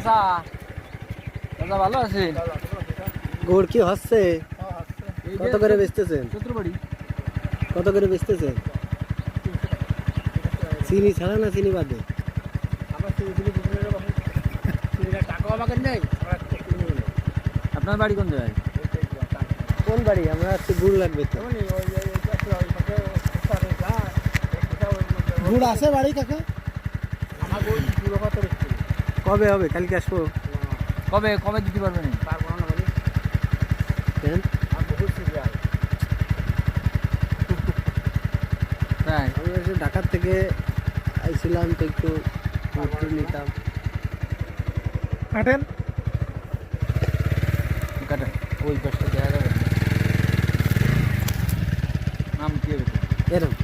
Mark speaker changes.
Speaker 1: চাচা চাচা ভালো আছেন?
Speaker 2: গুড় কি হচ্ছে? কত করে বেচতেছেন?
Speaker 1: চতুর্বাড়ি
Speaker 2: কত করে বেচতেছেন? চিনি ছাড়া না চিনি বাদে?
Speaker 1: আপনার বাড়ি কোন জায়গায়?
Speaker 2: কোন বাড়ি? আমরা আজকে গুড় লাগবে তো। গুড় আছে বাড়ি কাকা? কবে হবে? কালকে আসবো।
Speaker 1: কবে কবে দিতে পারবেন?
Speaker 2: কেন?
Speaker 1: তাই
Speaker 2: আমরা এসে ঢাকার থেকে আইছিলাম তো একটু গুড় নিতাম।
Speaker 3: কাটেন
Speaker 1: কাটা ওই পাশটা দেখা যাবে নাম কি হবে?
Speaker 2: এরকম